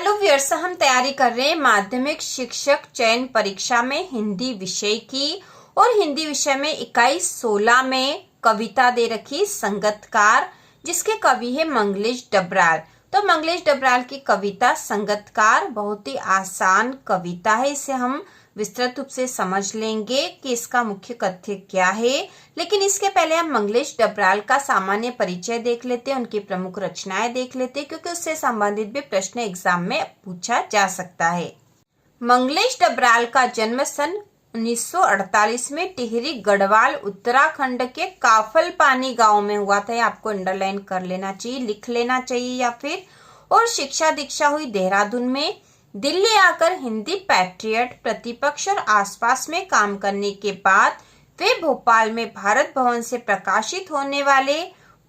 Hello viewers, हम तैयारी कर रहे हैं माध्यमिक शिक्षक चयन परीक्षा में हिंदी विषय की। और हिंदी विषय में इकाई 16 में कविता दे रखी संगतकार, जिसके कवि है मंगलेश डबराल। तो मंगलेश डबराल की कविता संगतकार बहुत ही आसान कविता है। इसे हम विस्तृत रूप से समझ लेंगे कि इसका मुख्य कथ्य क्या है। लेकिन इसके पहले हम मंगलेश डबराल का सामान्य परिचय देख लेते हैं, उनकी प्रमुख रचनाएं देख लेते हैं, क्योंकि उससे संबंधित भी प्रश्न एग्जाम में पूछा जा सकता है। मंगलेश डबराल का जन्म सन 1948 में टिहरी गढ़वाल उत्तराखंड के काफल पानी गांव में हुआ था। आपको अंडरलाइन कर लेना चाहिए, लिख लेना चाहिए या फिर। और शिक्षा दीक्षा हुई देहरादून में। दिल्ली आकर हिंदी पैट्रियट प्रतिपक्ष और आसपास में काम करने के बाद वे भोपाल में भारत भवन से प्रकाशित होने वाले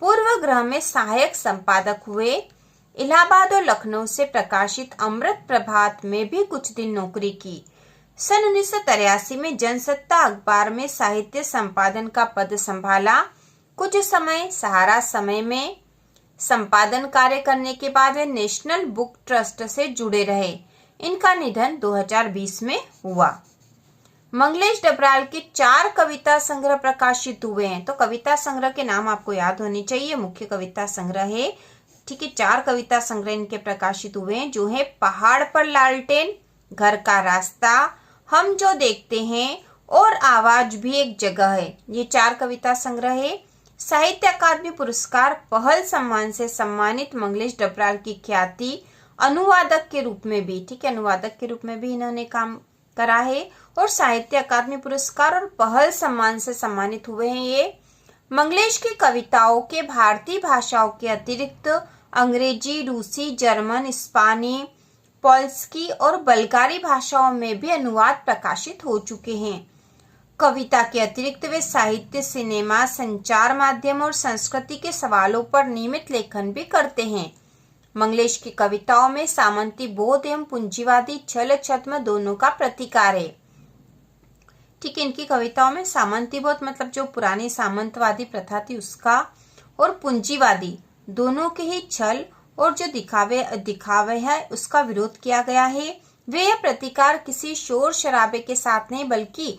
पूर्वग्रह में सहायक संपादक हुए। इलाहाबाद और लखनऊ से प्रकाशित अमृत प्रभात में भी कुछ दिन नौकरी की। सन 1983 में जनसत्ता अखबार में साहित्य संपादन का पद संभाला। कुछ समय सहारा समय में संपादन कार्य करने के बाद वे नेशनल बुक ट्रस्ट से जुड़े रहे। इनका निधन 2020 में हुआ। मंगलेश डबराल के 4 कविता संग्रह प्रकाशित हुए हैं। तो कविता संग्रह के नाम आपको याद होने चाहिए, मुख्य कविता संग्रह है। ठीक है, 4 कविता संग्रह इनके प्रकाशित हुए हैं, जो है पहाड़ पर लालटेन, घर का रास्ता, हम जो देखते हैं और आवाज भी एक जगह है। ये 4 कविता संग्रह है। साहित्य अकादमी पुरस्कार पहल सम्मान से सम्मानित मंगलेश डबराल की ख्याति अनुवादक के रूप में भी, ठीक है, अनुवादक के रूप में भी इन्होंने काम करा है। और साहित्य अकादमी पुरस्कार और पहल सम्मान से सम्मानित हुए हैं ये। मंगलेश की कविताओं के भारतीय भाषाओं के अतिरिक्त अंग्रेजी, रूसी, जर्मन, स्पेनी, पोल्स्की और बल्गारी भाषाओं में भी अनुवाद प्रकाशित हो चुके हैं। कविता के अतिरिक्त वे साहित्य, सिनेमा, संचार माध्यम और संस्कृति के सवालों पर नियमित लेखन भी करते हैं। मंगलेश की कविताओं में सामंती बोध एवं पूंजीवादी छल छद्म दोनों का प्रतिकार है। ठीक है, इनकी कविताओं में सामंती बोध मतलब जो पुरानी सामंतवादी प्रथा थी उसका, और पूंजीवादी दोनों के ही छल और जो दिखावे है उसका विरोध किया गया है। वे यह प्रतिकार किसी शोर शराबे के साथ नहीं, बल्कि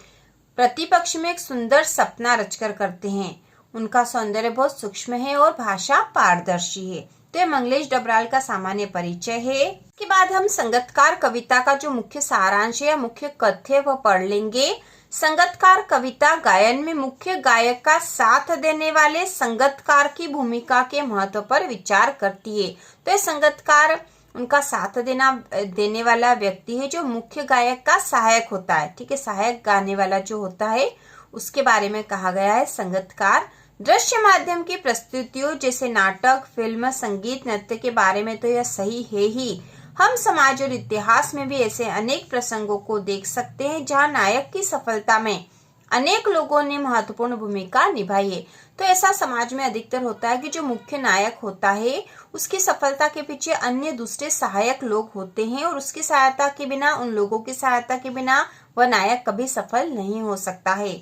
प्रतिपक्ष में एक सुंदर सपना रचकर करते हैं। उनका सौंदर्य बहुत सूक्ष्म है और भाषा पारदर्शी है। तो मंगलेश डबराल का सामान्य परिचय है। इसके बाद हम संगतकार कविता का जो मुख्य सारांश है या मुख्य कथ्य है वह पढ़ लेंगे। संगतकार कविता गायन में मुख्य गायक का साथ देने वाले संगतकार की भूमिका के महत्व पर विचार करती है। तो ये संगतकार उनका साथ देने वाला व्यक्ति है जो मुख्य गायक का सहायक होता है। ठीक है, सहायक गाने वाला जो होता है उसके बारे में कहा गया है संगतकार। दृश्य माध्यम की प्रस्तुतियों जैसे नाटक, फिल्म, संगीत, नृत्य के बारे में तो यह सही है ही। हम समाज और इतिहास में भी ऐसे अनेक प्रसंगों को देख सकते हैं जहां नायक की सफलता में अनेक लोगों ने महत्वपूर्ण भूमिका निभाई है। तो ऐसा समाज में अधिकतर होता है कि जो मुख्य नायक होता है उसकी सफलता के पीछे अन्य दूसरे सहायक लोग होते हैं, और उसकी सहायता के बिना, उन लोगों की सहायता के बिना वह नायक कभी सफल नहीं हो सकता है।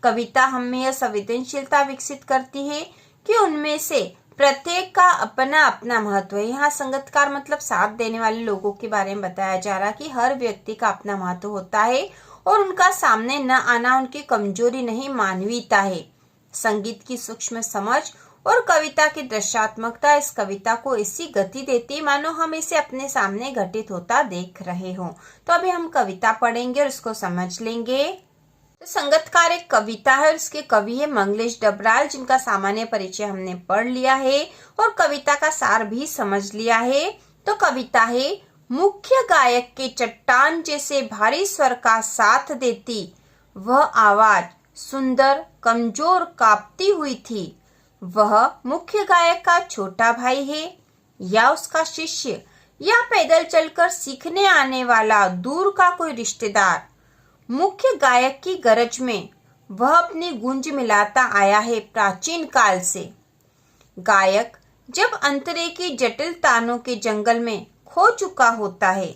कविता हमें यह संवेदनशीलता विकसित करती है कि उनमें से प्रत्येक का अपना अपना महत्व है। यहाँ संगतकार मतलब साथ देने वाले लोगों के बारे में बताया जा रहा है कि हर व्यक्ति का अपना महत्व होता है और उनका सामने न आना उनकी कमजोरी नहीं, मानवीयता है। संगीत की सूक्ष्म समझ और कविता की दृश्यात्मकता इस कविता को ऐसी गति देती मानो हम इसे अपने सामने घटित होता देख रहे हो। तो अभी हम कविता पढ़ेंगे और इसको समझ लेंगे। तो संगतकार एक कविता है और इसके कवि है मंगलेश डबराल, जिनका सामान्य परिचय हमने पढ़ लिया है और कविता का सार भी समझ लिया है। तो कविता है, मुख्य गायक के चट्टान जैसे भारी स्वर का साथ देती वह आवाज सुंदर, कमजोर, कांपती हुई थी। वह मुख्य गायक का छोटा भाई है या उसका शिष्य या पैदल चलकर सीखने आने वाला दूर का कोई रिश्तेदार। मुख्य गायक की गरज में वह अपनी गूंज मिलाता आया है प्राचीन काल से। गायक जब अंतरे की जटिल तानों के जंगल में खो चुका होता है।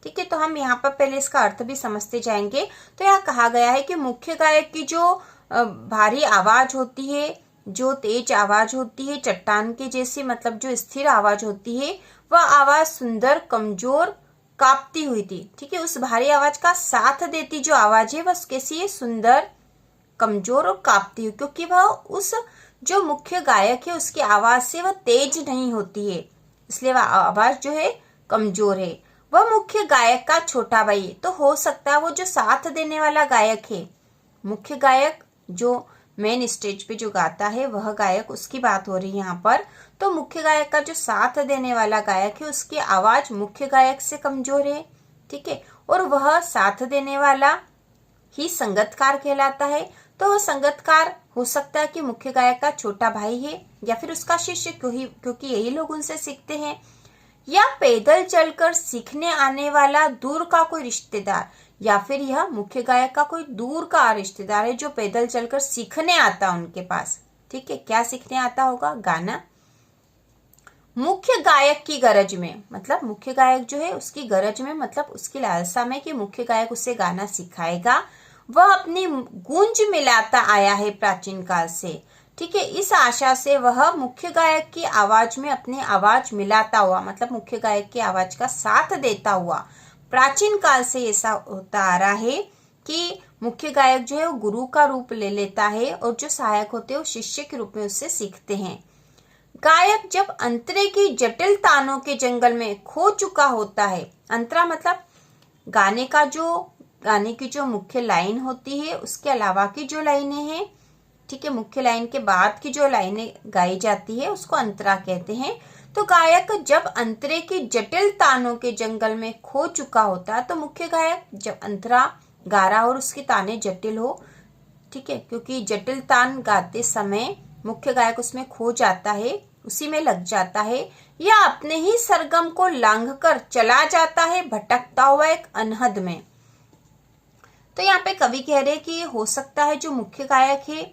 ठीक है, तो हम यहाँ पर पहले इसका अर्थ भी समझते जाएंगे। तो यहाँ कहा गया है कि मुख्य गायक की जो भारी आवाज होती है, जो तेज आवाज होती है, चट्टान के जैसी मतलब जो स्थिर आवाज होती है, वह आवाज सुंदर, कमजोर, कांपती हुई थी। ठीक है, उस भारी आवाज का साथ देती जो आवाज है वह कैसी है? सुंदर, कमजोर और कांपती हुई, क्योंकि वह उस जो मुख्य गायक है उसकी आवाज से वह तेज नहीं होती है, इसलिए वह आवाज जो है कमजोर है। वह मुख्य गायक का छोटा भाई है, तो हो सकता है वो जो साथ देने वाला गायक है, मुख्य गायक जो मेन स्टेज पे जो गाता है वह गायक, उसकी बात हो रही है यहाँ पर। तो मुख्य गायक का जो साथ देने वाला गायक है उसकी आवाज मुख्य गायक से कमजोर है। ठीक है, और वह साथ देने वाला ही संगतकार कहलाता है। तो वह संगतकार हो सकता है कि मुख्य गायक का छोटा भाई है या फिर उसका शिष्य, क्योंकि यही लोग उनसे सीखते हैं, या पैदल चलकर सीखने आने वाला दूर का कोई रिश्तेदार, या फिर यह मुख्य गायक का कोई दूर का रिश्तेदार है जो पैदल चलकर सीखने आता उनके पास। ठीक है, क्या सीखने आता होगा? गाना। मुख्य गायक की गरज में, मतलब मुख्य गायक जो है उसकी गरज में, मतलब उसकी लालसा में कि मुख्य गायक उसे गाना सिखाएगा, वह अपनी गूंज मिलाता आया है प्राचीन काल से। ठीक है, इस आशा से वह मुख्य गायक की आवाज में अपनी आवाज मिलाता हुआ, मतलब मुख्य गायक की आवाज का साथ देता हुआ, प्राचीन काल से ऐसा होता आ रहा है कि मुख्य गायक जो है वो गुरु का रूप ले लेता है और जो सहायक होते हैं वो शिष्य के रूप में उससे सीखते हैं। गायक जब अंतरे की जटिल तानों के जंगल में खो चुका होता है, अंतरा मतलब गाने की जो मुख्य लाइन होती है उसके अलावा की जो लाइनें हैं, ठीक है, मुख्य लाइन के बाद की जो लाइनें गाई जाती है उसको अंतरा कहते हैं। तो गायक जब अंतरे की जटिल तानों के जंगल में खो चुका होता है, तो मुख्य गायक जब अंतरा गा रहा और उसकी ताने जटिल हो, ठीक है, क्योंकि जटिल तान गाते समय मुख्य गायक उसमें खो जाता है, उसी में लग जाता है, या अपने ही सरगम को लांघकर चला जाता है भटकता हुआ एक अनहद में। तो यहाँ पे कवि कह रहे कि हो सकता है जो मुख्य गायक है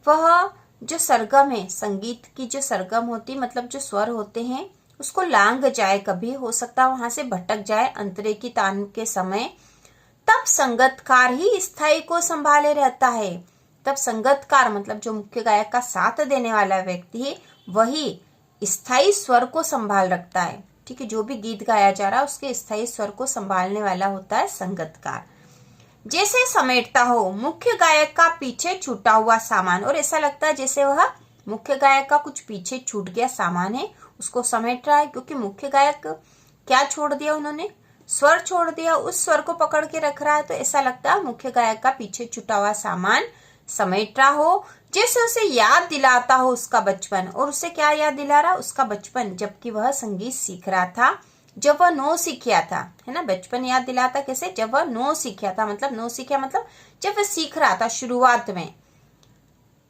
वह जो सरगम है, संगीत की जो सरगम होती, मतलब जो स्वर होते हैं उसको लांघ जाए, कभी हो सकता है वहां से भटक जाए अंतरे की तान के समय। तब संगतकार ही स्थाई को संभाले रहता है। तब संगतकार मतलब जो मुख्य गायक का साथ देने वाला व्यक्ति है वही स्थाई स्वर को संभाल रखता है। ठीक है, जो भी गीत गाया जा रहा है उसके स्थाई स्वर को संभालने वाला होता है संगतकार। जैसे समेटता हो मुख्य गायक का पीछे छूटा हुआ सामान, और ऐसा लगता है जैसे वह मुख्य गायक का कुछ पीछे छूट गया सामान है उसको समेट रहा है, क्योंकि मुख्य गायक क्या छोड़ दिया उन्होंने? स्वर छोड़ दिया, उस स्वर को पकड़ के रख रहा है। तो ऐसा लगता है मुख्य गायक का पीछे छूटा हुआ सामान समेट रहा हो, जैसे उसे याद दिलाता हो उसका बचपन। और उसे क्या याद दिला रहा? उसका बचपन, जबकि वह संगीत सीख रहा था जब वह नो सीखा था, है ना। बचपन याद दिलाता कैसे? जब वह नो सीखा था, मतलब नो सीखा मतलब जब वह सीख रहा था शुरुआत में।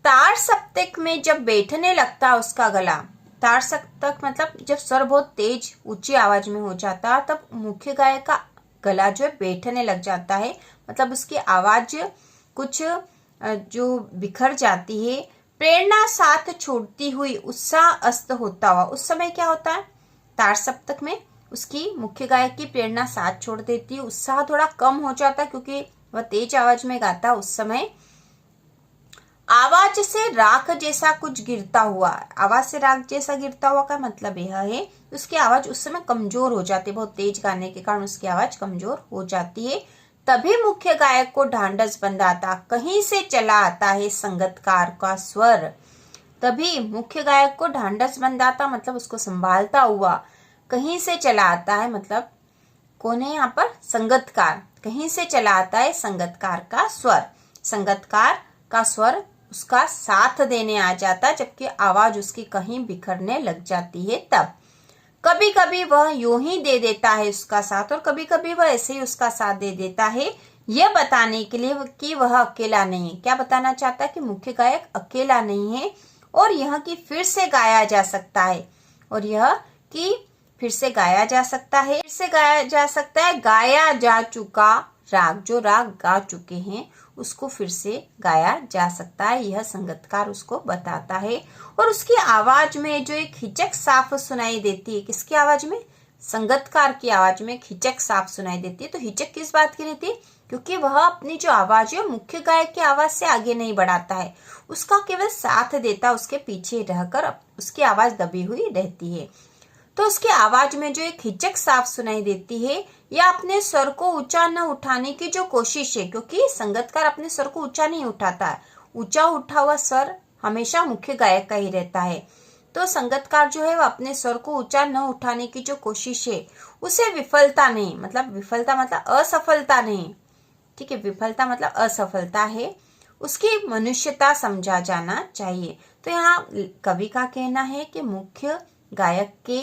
तार सप्तक में जब बैठने लगता उसका गला, तार सप्तक मतलब जब स्वर बहुत तेज ऊंची आवाज में हो जाता तब मुख्य गायक का गला जो है बैठने लग जाता है, मतलब उसकी आवाज कुछ जो बिखर जाती है। प्रेरणा साथ छोड़ती हुई उत्साह अस्त होता हुआ, उस समय क्या होता है? तार सप्तक में उसकी मुख्य गायक की प्रेरणा साथ छोड़ देती है, उत्साह थोड़ा कम हो जाता है वह तेज आवाज में गाता उस समय। आवाज से राख जैसा कुछ गिरता हुआ, आवाज से राख जैसा गिरता हुआ का मतलब यह है उसकी आवाज उस समय कमजोर हो जाती है, बहुत तेज गाने के कारण उसकी आवाज कमजोर हो जाती है। तभी मुख्य गायक को ढांढस बंधाता, कहीं से चला आता है संगतकार का स्वर। तभी मुख्य गायक को ढांढस बंधाता मतलब उसको संभालता हुआ, कहीं से चला आता है मतलब कौन है यहाँ पर? संगतकार। कहीं से चला आता है संगतकार का स्वर, संगतकार का स्वर उसका साथ देने आ जाता, जबकि आवाज उसकी कहीं बिखरने लग जाती है। तब कभी कभी वह यूं ही दे देता है उसका साथ, और कभी कभी वह ऐसे ही उसका साथ दे देता है, यह बताने के लिए कि वह अकेला नहीं है। क्या बताना चाहता है? कि मुख्य गायक अकेला नहीं है, और यह कि फिर से गाया जा सकता है, और यह कि फिर से गाया जा सकता है, फिर से गाया जा सकता है। गाया जा चुका राग, जो राग गा चुके हैं उसको फिर से गाया जा सकता है, यह संगतकार उसको बताता है। और उसकी आवाज में जो एक हिचक साफ सुनाई देती है, किसकी आवाज में? संगतकार की आवाज में हिचक साफ सुनाई देती है। तो हिचक किस बात की रहती है? क्योंकि वह अपनी जो आवाज है मुख्य गायक की आवाज से आगे नहीं बढ़ाता है, उसका केवल साथ देता, उसके पीछे रहकर उसकी आवाज दबी हुई रहती है। तो उसकी आवाज में जो एक हिचक साफ सुनाई देती है या अपने स्वर को ऊंचा न उठाने की जो कोशिश है, क्योंकि संगीतकार अपने स्वर को ऊंचा नहीं उठाता है, ऊंचा उठा हुआ स्वर हमेशा मुख्य गायक का ही रहता है। तो संगीतकार जो है वो अपने स्वर को ऊंचा न उठाने की जो कोशिश है उसे विफलता नहीं, मतलब विफलता मतलब असफलता नहीं, ठीक है, विफलता मतलब असफलता है, उसकी मनुष्यता समझा जाना चाहिए। तो यहाँ कवि का कहना है कि मुख्य गायक के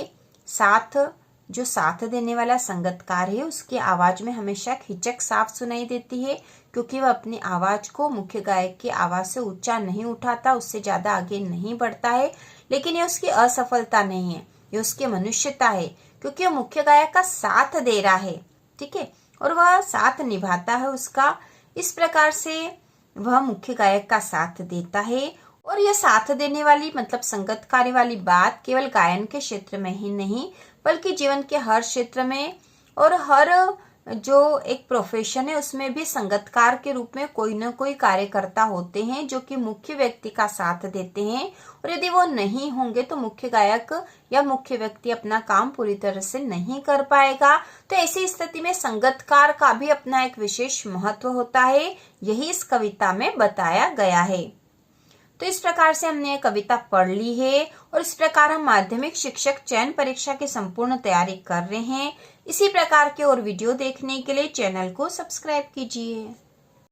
साथ जो साथ देने वाला संगीतकार है उसकी आवाज में हमेशा हिचक साफ सुनाई देती है, क्योंकि वह अपनी आवाज को मुख्य गायक की आवाज से ऊंचा नहीं उठाता, उससे ज्यादा आगे नहीं बढ़ता है। लेकिन ये उसकी असफलता नहीं है, ये उसकी मनुष्यता है, क्योंकि वह मुख्य गायक का साथ दे रहा है, ठीक है, और वह साथ निभाता है उसका। इस प्रकार से वह मुख्य गायक का साथ देता है। और यह साथ देने वाली मतलब संगीतकारी वाली बात केवल गायन के क्षेत्र में ही नहीं बल्कि जीवन के हर क्षेत्र में और हर जो एक प्रोफेशन है उसमें भी संगीतकार के रूप में कोई ना कोई कार्यकर्ता होते हैं जो कि मुख्य व्यक्ति का साथ देते हैं, और यदि वो नहीं होंगे तो मुख्य गायक या मुख्य व्यक्ति अपना काम पूरी तरह से नहीं कर पाएगा। तो ऐसी स्थिति में संगीतकार का भी अपना एक विशेष महत्व होता है, यही इस कविता में बताया गया है। तो इस प्रकार से हमने कविता पढ़ ली है और इस प्रकार हम माध्यमिक शिक्षक चयन परीक्षा की संपूर्ण तैयारी कर रहे हैं। इसी प्रकार के और वीडियो देखने के लिए चैनल को सब्सक्राइब कीजिए।